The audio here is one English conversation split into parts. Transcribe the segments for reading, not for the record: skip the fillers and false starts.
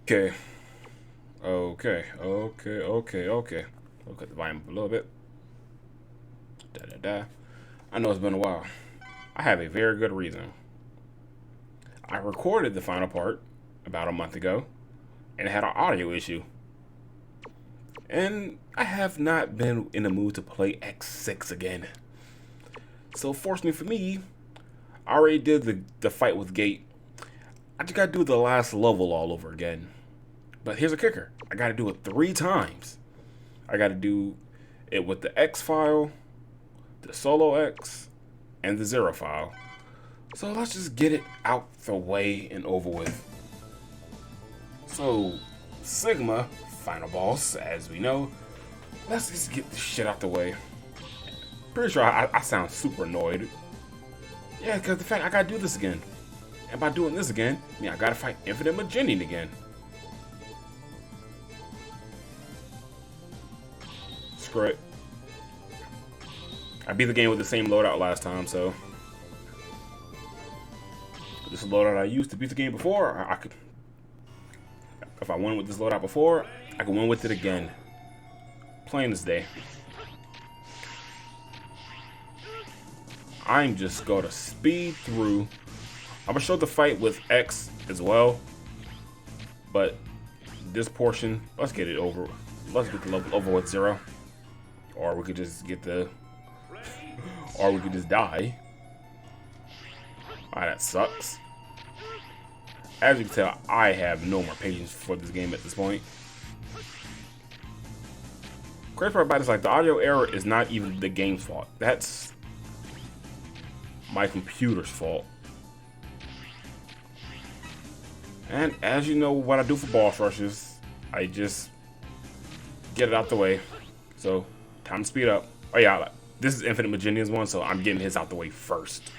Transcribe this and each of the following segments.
Okay. Okay. We'll cut the volume up a little bit. Da da da. I know it's been a while. I have a very good reason. I recorded the final part about a month ago, and it had an audio issue. And I have not been in the mood to play X6 again. So fortunately for me, I already did the fight with Gate. I just gotta do the last level all over again. But here's a kicker. I gotta do it 3 times. I gotta do it with the X file, the solo X, and the zero file. So let's just get it out the way and over with. So, Sigma, final boss, as we know. Let's just get this shit out the way. Pretty sure I sound super annoyed. Yeah, because the fact I gotta do this again. And by doing this again, I mean I gotta fight Infinite Maginian again. Screw it. I beat the game with the same loadout last time, so this is the loadout I used to beat the game before. I could, if I won with this loadout before, I can win with it again. Plain as day. I'm just gonna speed through. I'm gonna show the fight with X as well, but this portion, let's get it over. Let's get the level over with 0, or we could just get the, or we could just die. Alright, that sucks. As you can tell, I have no more patience for this game at this point. Crazy part about it is like the audio error is not even the game's fault. That's my computer's fault. And as you know what I do for boss rushes, I just get it out the way. So, time to speed up. Oh yeah, this is Infinite Maginian's one, so I'm getting his out the way first.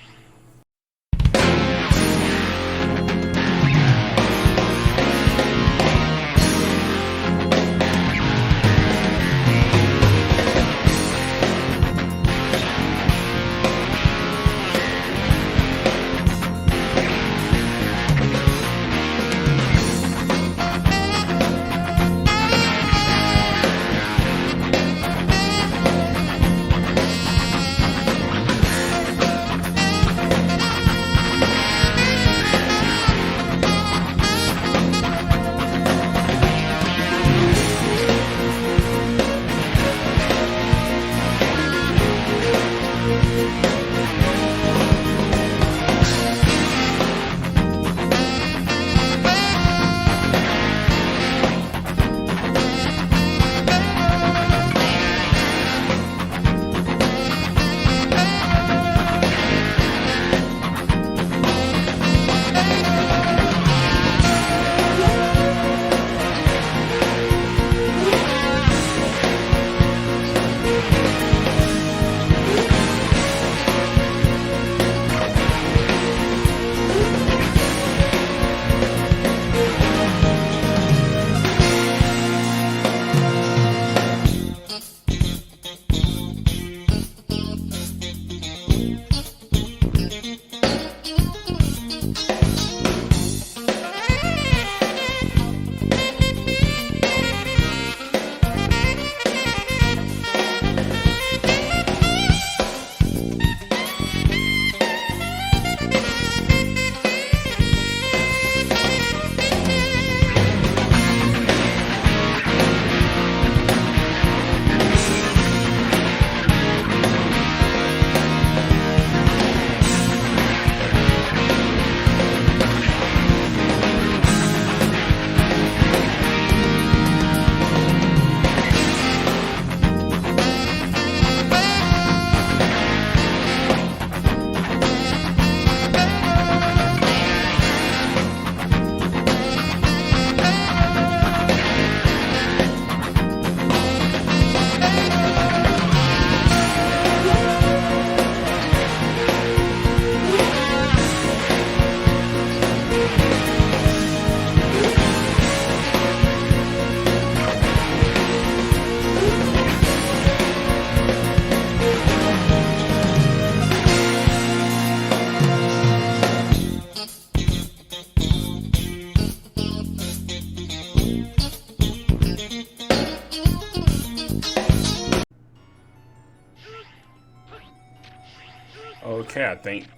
Okay, I think.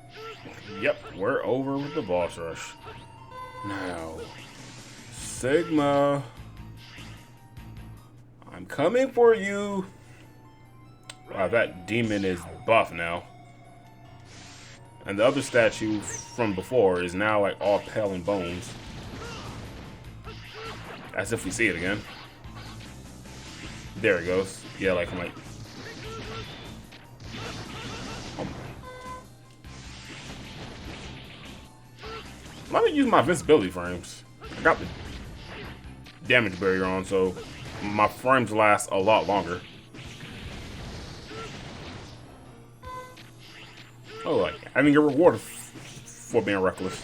Yep, we're over with the boss rush. Now, Sigma, I'm coming for you. Wow, that demon is buff now. And the other statue from before is now like all pale and bones. As if we see it again. There it goes. Yeah, like I'm like. Let me use my invincibility frames. I got the damage barrier on, so my frames last a lot longer. Oh, like I didn't get rewarded for being reckless.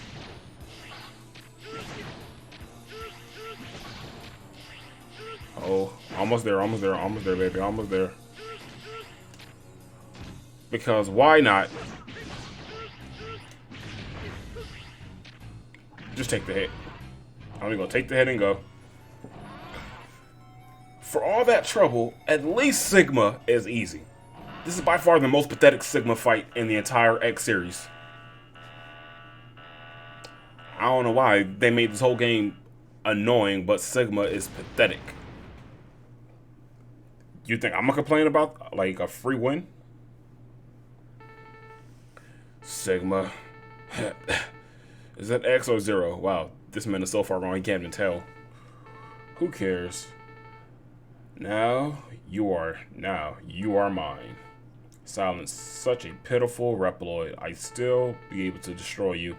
Oh, almost there, almost there, almost there, baby, almost there. Because why not? Just take the hit. I'm gonna take the hit and go. For all that trouble, at least Sigma is easy. This is by far the most pathetic Sigma fight in the entire X series. I don't know why they made this whole game annoying, but Sigma is pathetic. You think I'm gonna complain about like a free win? Sigma. Is that X or 0? Wow, this man is so far wrong he can't even tell. Who cares? Now you are mine. Silence, such a pitiful Reploid. I still be able to destroy you.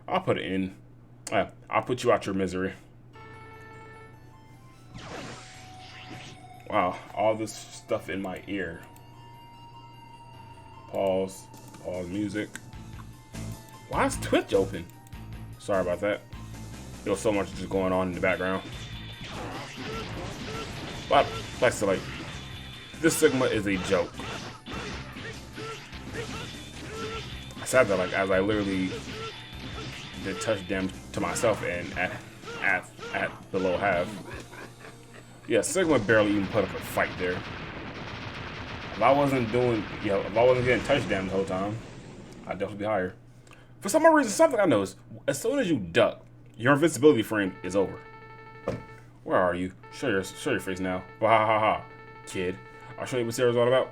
I'll put it in. I'll put you out your misery. Wow, all this stuff in my ear. Pause music. Why is Twitch open? Sorry about that. There was so much just going on in the background. But like so, like this Sigma is a joke. I said that like as I literally did touch damage to myself and at below half. Yeah, Sigma barely even put up a fight there. If I wasn't doing, if I wasn't getting touch damage the whole time, I'd definitely be higher. For some reason, something I noticed, as soon as you duck, your invincibility frame is over. Where are you? Show your face now. Ha ha ha, kid. I'll show you what Zero's all about.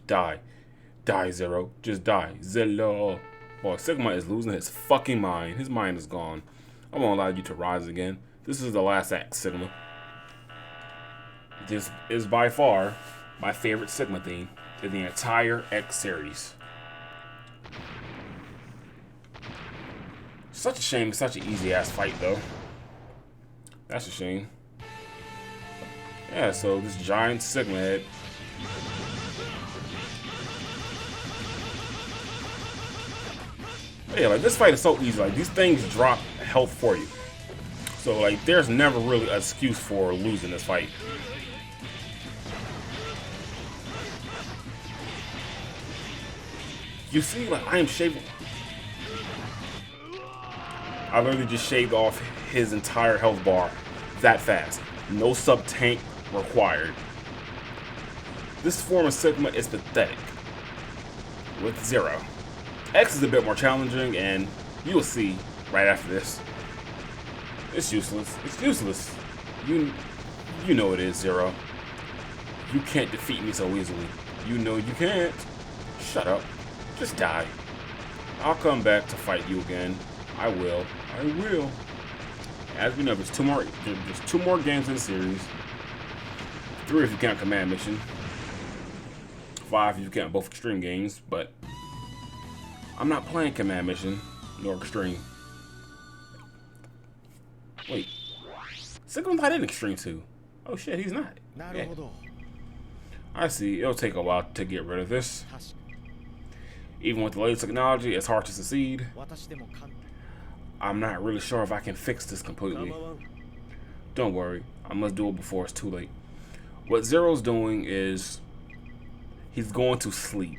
Die. Die, Zero. Just die. Zero. Boy, Sigma is losing his fucking mind. His mind is gone. I won't allow you to rise again. This is the last act, Sigma. This is by far my favorite Sigma theme in the entire X series. Such a shame, such an easy ass fight though. That's a shame. Yeah, so this giant Sigma head. Yeah, like this fight is so easy. Like these things drop health for you. So like there's never really an excuse for losing this fight. You see, like I am shaving. I literally just shaved off his entire health bar that fast. No sub-tank required. This form of Sigma is pathetic. With Zero. X is a bit more challenging, and you'll see right after this. It's useless. It's useless. You know it is, Zero. You can't defeat me so easily. You know you can't. Shut up. Just die. I'll come back to fight you again. I will. I will. As we know, there's two more games in the series. 3 if you count Command Mission. 5 if you count both Extreme games, but I'm not playing Command Mission nor Extreme. Wait. Sigma's not in Extreme 2. Oh shit, he's not. Yeah. I see. It'll take a while to get rid of this. Even with the latest technology, it's hard to succeed. I'm not really sure if I can fix this completely. Don't worry, I must do it before it's too late. What Zero's doing is he's going to sleep.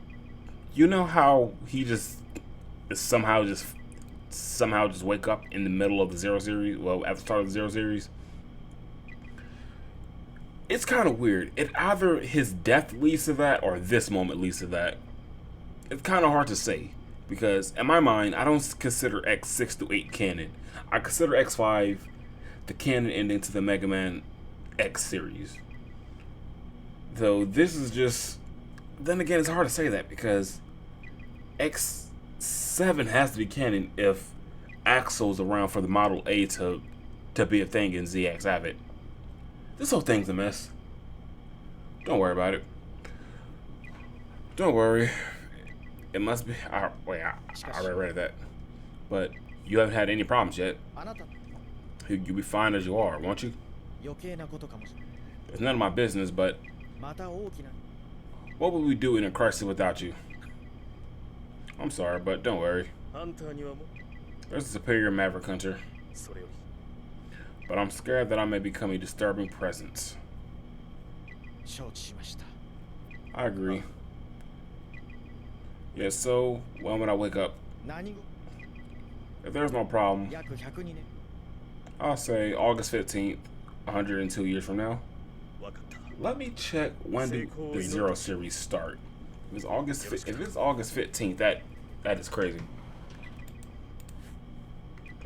You know how he just somehow just wake up in the middle of the Zero series? Well, at the start of the Zero series. It's kind of weird. It either his death leads to that or this moment leads to that. it's kind of hard to say because in my mind, I don't consider X6 to 8 canon. I consider X5 the canon ending to the Mega Man X series. Though this is just, then again, it's hard to say that because X7 has to be canon if Axel's around for the Model A to be a thing in ZX have it. This whole thing's a mess. Don't worry about it. Don't worry. It must be. Wait, I already read that. But you haven't had any problems yet. You'll be fine as you are, won't you? It's none of my business, but what would we do in a crisis without you? I'm sorry, but don't worry. There's a superior Maverick Hunter. But I'm scared that I may become a disturbing presence. I agree. Yeah, so when I wake up? If there's no problem, I'll say August 15th, 102 years from now. Let me check when did the Zero series start. If it's August 15th, that is crazy.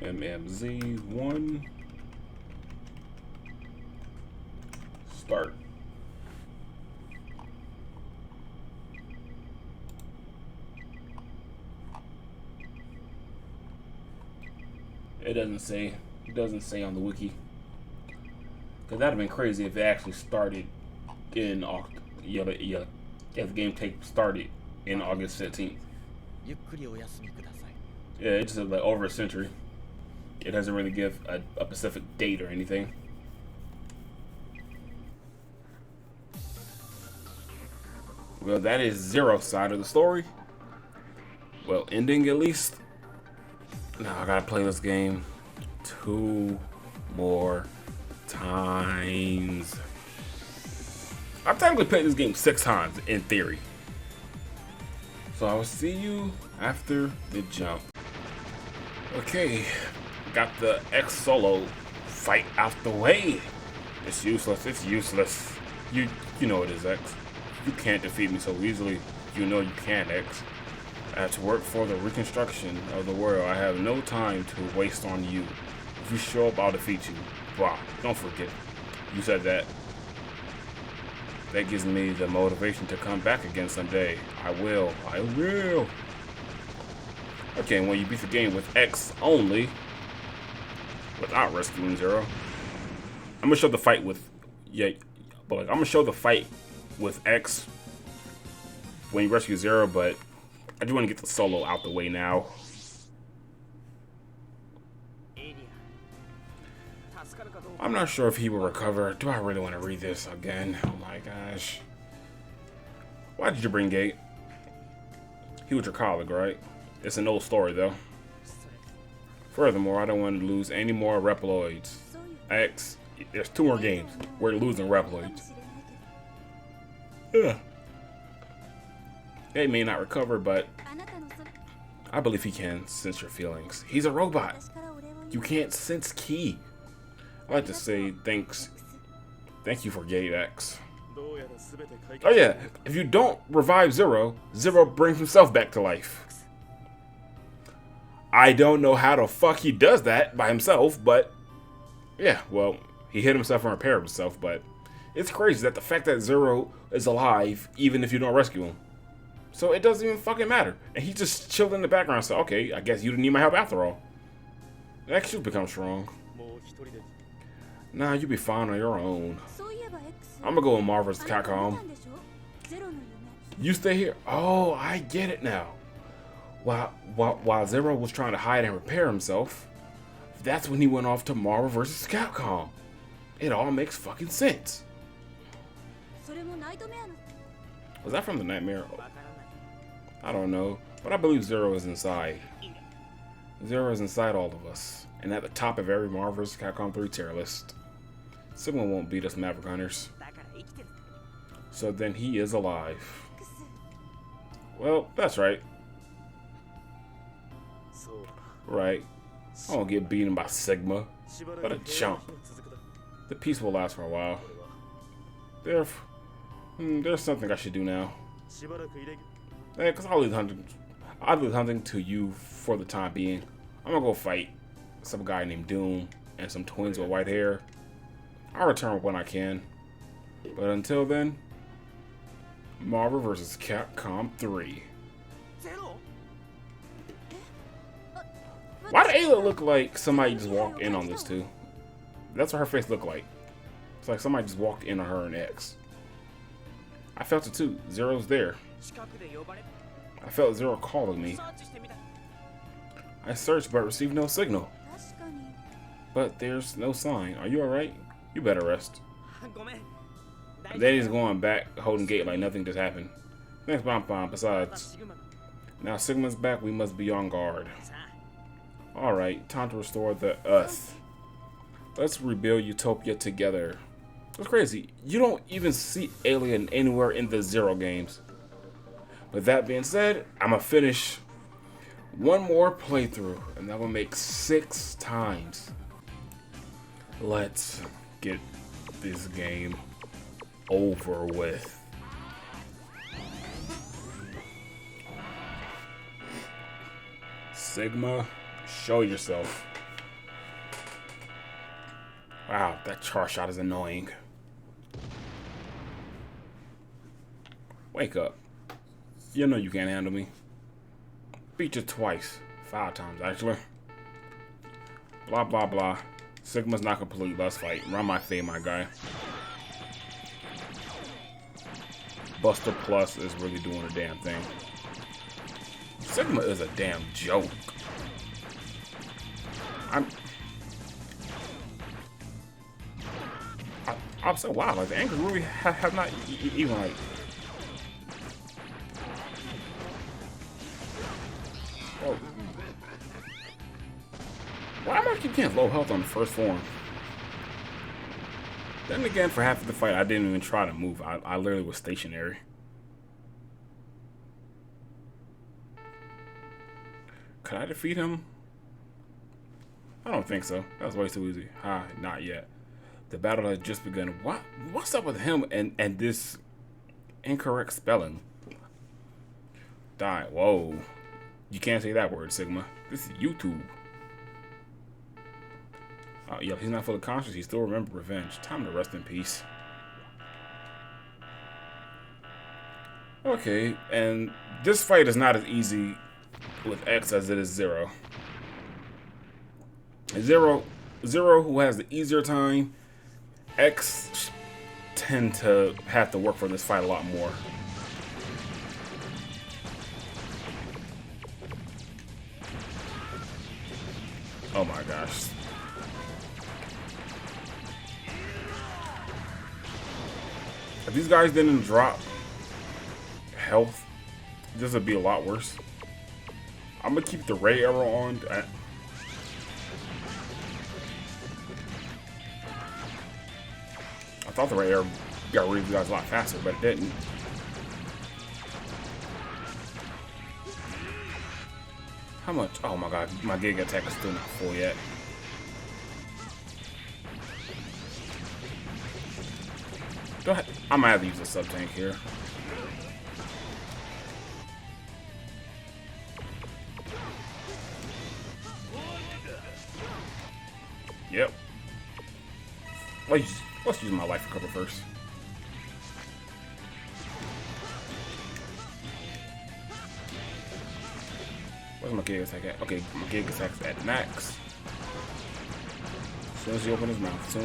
MMZ1 start. It doesn't say. It doesn't say on the wiki. Cause that'd have been crazy if it actually started in if the game tape started in August 15th. Yeah, it's just like over a century. It doesn't really give a specific date or anything. Well, that is Zero's side of the story. Well, ending at least. Now I gotta play this game 2 more times. I've technically played this game 6 times in theory. So I will see you after the jump. Okay, got the X solo fight out the way. It's useless. It's useless. You know it is, X. You can't defeat me so easily. You know you can't, X. I have to work for the reconstruction of the world. I have no time to waste on you. If you show up, I'll defeat you. Wow, don't forget. You said that. That gives me the motivation to come back again someday. I will. I will. Okay, when you beat the game with X only, without rescuing Zero, I'm gonna show the fight with I'm gonna show the fight with X when you rescue Zero, but I do want to get the solo out the way now. I'm not sure if he will recover. Do I really want to read this again? Oh my gosh. Why did you bring Gate? He was your colleague, right? It's an old story, though. Furthermore, I don't want to lose any more Reploids. X, there's 2 more games. We're losing Reploids. Yeah. Gate may not recover, but I believe he can sense your feelings. He's a robot. You can't sense ki. I'd like to say thank you for Gate X. Oh yeah, if you don't revive Zero, Zero brings himself back to life. I don't know how the fuck he does that by himself, but yeah, well, he hit himself and repaired himself, but it's crazy that the fact that Zero is alive, even if you don't rescue him. So it doesn't even fucking matter. And he just chilled in the background, so okay, I guess you didn't need my help after all. X should become strong. Nah, you'll be fine on your own. I'm gonna go in Marvel's Capcom. You stay here. Oh, I get it now. While Zero was trying to hide and repair himself, that's when he went off to Marvel vs. Capcom. It all makes fucking sense. Was that from the Nightmare? I don't know, but I believe Zero is inside. Zero is inside all of us, and at the top of every Marvel vs. Capcom 3 tier list. Someone won't beat us Maverick Hunters. So then he is alive. Well, that's right. Right. I won't get beaten by Sigma. What a chump. The peace will last for a while. There's something I should do now. Yeah, because I'll leave hunting to you for the time being. I'm gonna go fight some guy named Doom and some twins with white hair. I'll return when I can. But until then, Marvel vs. Capcom 3. Why did Ayla look like somebody just walked in on this too? That's what her face looked like. It's like somebody just walked in on her and X. I felt it too. Zero's there. I felt Zero calling me. I searched but received no signal. But there's no sign. Are you alright? You better rest. Then he's going back, holding gate like nothing just happened. Thanks, Pom. Besides, now Sigma's back, we must be on guard. Alright, time to restore the Earth. Let's rebuild Utopia together. It's crazy. You don't even see Alien anywhere in the Zero games. With that being said, I'm gonna finish one more playthrough, and that will make 6 times. Let's get this game over with. Sigma, show yourself. Wow, that char shot is annoying. Wake up. You know you can't handle me. Beat you twice. 5 times, actually. Blah, blah, blah. Sigma's not complete. Let's fight. Run my fade, my guy. Buster Plus is really doing a damn thing. Sigma is a damn joke. I'm so wow. Like the angles really have not even like. Oh. Why am I keep getting low health on the first form? Then again, for half of the fight, I didn't even try to move. I literally was stationary. Could I defeat him? I don't think so. That was way too easy. Not yet. The battle has just begun. What's up with him and this incorrect spelling? Die. Whoa. You can't say that word, Sigma. This is YouTube. Oh, yeah, he's not fully conscious. He still remembers revenge. Time to rest in peace. Okay, and this fight is not as easy with X as it is Zero. Zero, who has the easier time. X tend to have to work for this fight a lot more. Oh my gosh. If these guys didn't drop health, this would be a lot worse. I'm gonna keep the ray arrow on. I thought the ray arrow got rid of these guys a lot faster, but it didn't. How much? Oh my god, my Giga attack is still not full yet. Go ahead. I might have to use a sub tank here. Yep. Let's use my life recover first. Where's my Giga attack at? Okay, my Giga attack's at max. As soon as he opens his mouth,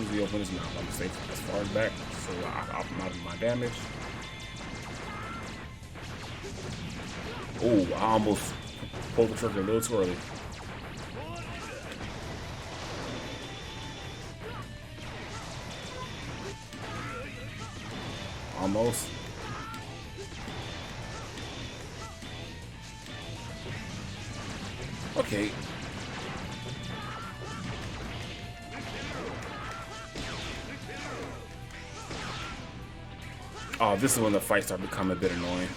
I'm gonna stay as far as back so I optimize my damage. Oh, I almost pulled the trigger a little too early. Almost. Okay. Oh, this is when the fights start becoming a bit annoying.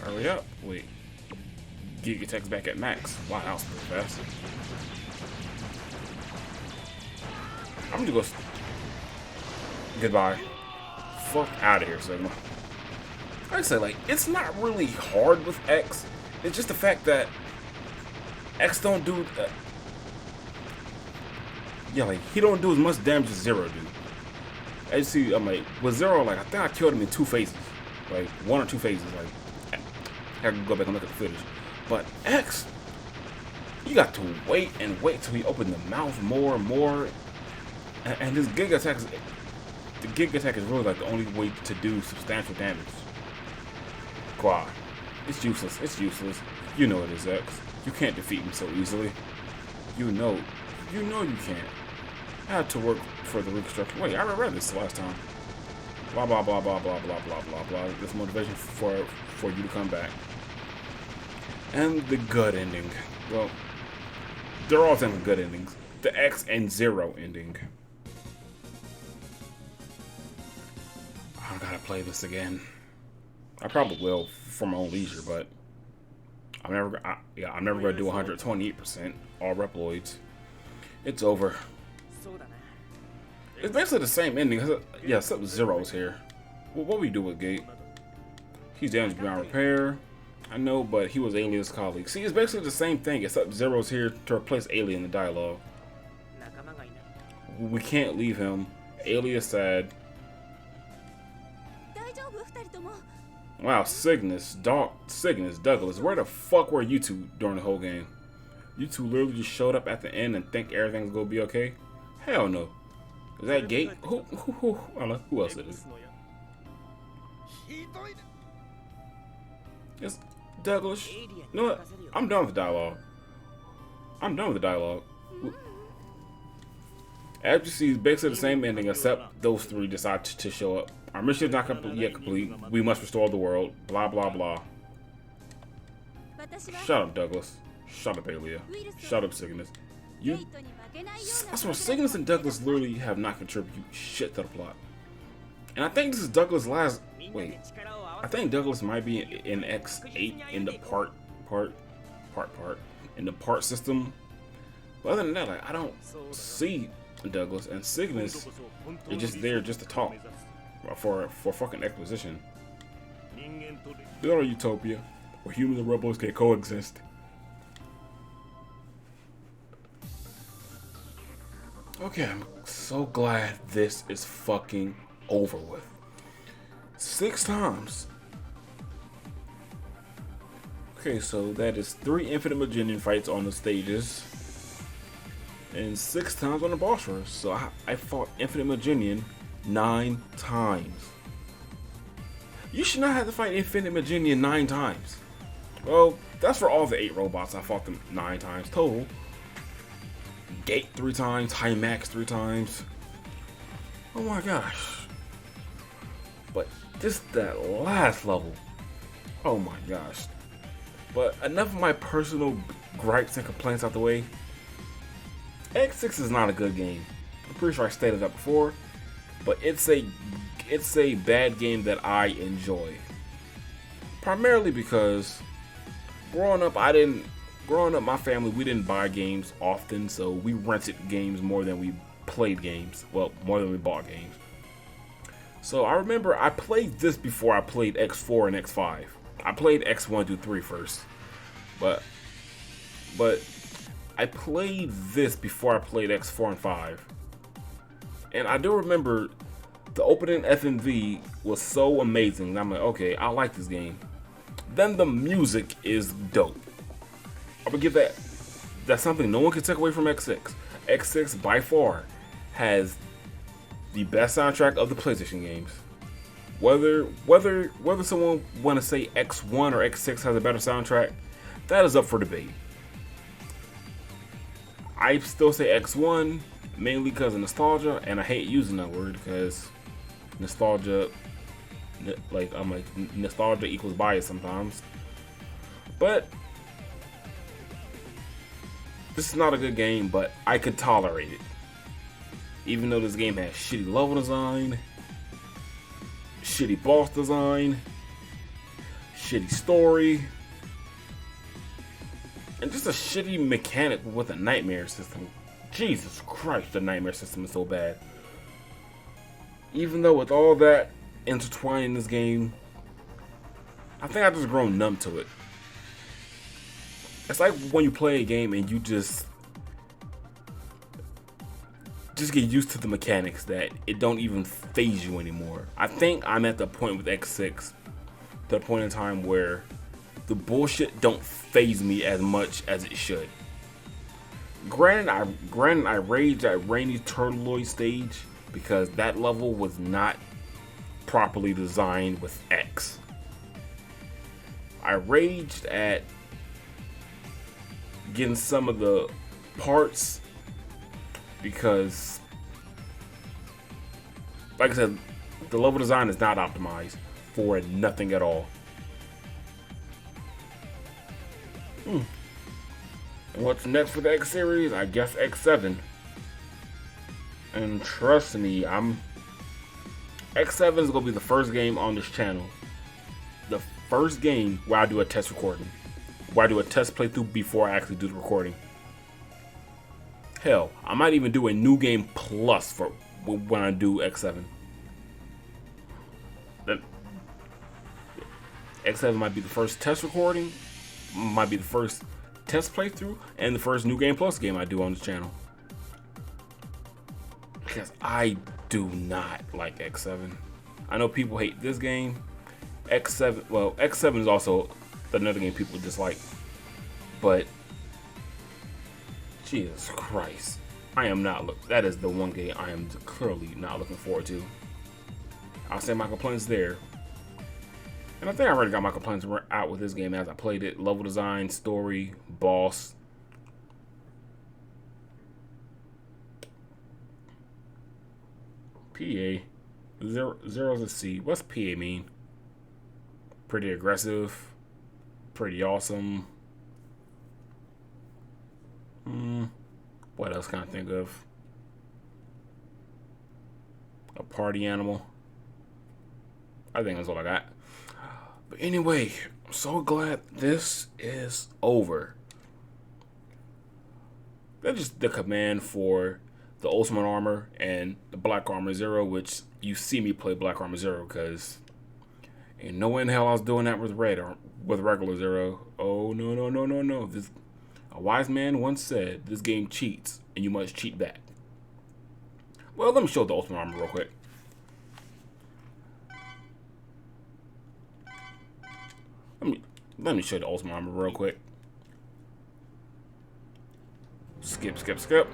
Hurry up. Wait. Giga attack's back at max. Wow, that was pretty fast. I'm gonna go. Goodbye. Fuck out of here, Sigma. Like I say, like, it's not really hard with X. It's just the fact that X don't do... yeah, like, he don't do as much damage as Zero do. As you see, I'm like, with Zero, like, I think I killed him in 2 phases. Like, 1 or 2 phases. Like, I can go back and look at the footage. But X, you got to wait and wait till he opened the mouth more and more. And this Giga Attack is... the Giga Attack is really, like, the only way to do substantial damage. Quad. It's useless. It's useless. You know it is, X. You can't defeat him so easily. You know you can't. I had to work for the reconstruction. Wait, I read this last time. Blah blah blah blah blah blah blah blah blah. This motivation for you to come back. And the good ending. Well, they're all saying good endings. The X and Zero ending. I gotta play this again. I probably will for my own leisure, but I'm never gonna do 128% all Reploids. It's over. It's basically the same ending. Yeah, except Zero's here. What we do with Gate? He's damaged beyond repair. I know, but he was Alien's colleague. See, it's basically the same thing, except Zero's here to replace Alien in the dialogue. We can't leave him. Alien is sad. Wow, Cygnus, Douglas, where the fuck were you two during the whole game? You two literally just showed up at the end and think everything's gonna be okay? Hell no. Is that Gate? Who I don't know. Who else it is? It's Douglas. You know what? I'm done with the dialogue. As you see, it's basically the same ending, except those 3 decide to show up. Our mission is not yet complete. We must restore the world. Blah, blah, blah. Shut up, Douglas. Shut up, Alia. Shut up, Cygnus. I swear, Cygnus and Douglas literally have not contributed shit to the plot. And I think this is Douglas' last... wait. I think Douglas might be in X8 in the in the part system. But other than that, like, I don't see Douglas, and Cygnus is just there just to talk for fucking exposition. Build a utopia where humans and robots can coexist. Okay, I'm so glad this is fucking over with. 6 times. Okay, so that is 3 Infinite Maginian fights on the stages. And 6 times on the boss rush. So I fought Infinite Maginian 9 times. You should not have to fight Infinite Maginian 9 times. Well, that's for all the 8 robots. I fought them 9 times total. Gate 3 times, Hymax 3 times. Oh my gosh. But just that last level. Oh my gosh. But enough of my personal gripes and complaints out the way. X6 is not a good game. I'm pretty sure I stated that before. But it's a bad game that I enjoy. Primarily because growing up, my family, we didn't buy games often, so we rented games more than we played games. Well, more than we bought games. So I remember I played this before I played X4 and X5. I played X1 through 3 first. But I played this before I played X4 and 5. And I do remember the opening FMV was so amazing. And I'm like, okay, I like this game. Then the music is dope. I would give that's something no one can take away from X6. X6 by far has the best soundtrack of the PlayStation games. Whether someone want to say X1 or X6 has a better soundtrack, that is up for debate. I still say X1 mainly because of nostalgia, and I hate using that word because nostalgia, nostalgia equals bias sometimes. But this is not a good game, but I could tolerate it. Even though this game has shitty level design, shitty boss design, shitty story, and just a shitty mechanic with a nightmare system. Jesus Christ, the nightmare system is so bad. Even though with all that intertwined in this game, I think I've just grown numb to it. It's like when you play a game and you just get used to the mechanics that it don't even phase you anymore. I think I'm at the point with X6, the point in time where the bullshit don't phase me as much as it should. Granted, I raged at Rainy Turtleoid stage because that level was not properly designed with X. I raged at getting some of the parts because, like I said, the level design is not optimized for nothing at all. And what's next for the X series? I guess X7. And trust me, X7 is gonna be the first game on this channel. The first game where I do a test recording. Where I do a test playthrough before I actually do the recording. Hell, I might even do a new game plus for when I do X7. X7 might be the first test recording, might be the first test playthrough, and the first new game plus game I do on this channel. Because I do not like X7. I know people hate this game. X7, well, X7 is also another game people dislike. But Jesus Christ, that is the one game I am clearly not looking forward to. I'll say my complaints there. And I think I already got my complaints out with this game as I played it. Level design, story, boss. PA. Zero's a C. What's PA mean? Pretty aggressive. Pretty awesome. What else can I think of? A party animal. I think that's all I got. But anyway, I'm so glad this is over. That's just the command for the Ultimate Armor and the Black Armor Zero, which you see me play Black Armor Zero because ain't no way in hell I was doing that with red or with regular Zero. Oh no no no no no! A wise man once said, "This game cheats, and you must cheat back." Well, let me show the Ultimate Armor real quick. Let me show you the Ultimate Armor real quick. Skip, skip, skip.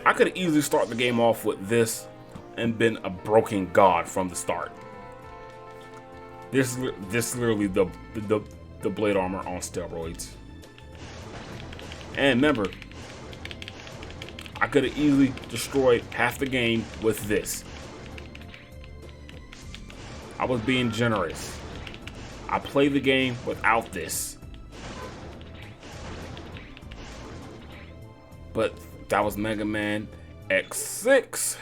I could easily start the game off with this and been a broken god from the start. This is literally the blade armor on steroids. And remember, I could have easily destroyed half the game with this. I was being generous. I played the game without this. But that was Mega Man X6.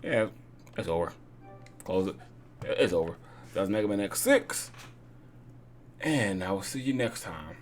Yeah, it's over. Close it. It's over. That was Mega Man X6. And I will see you next time.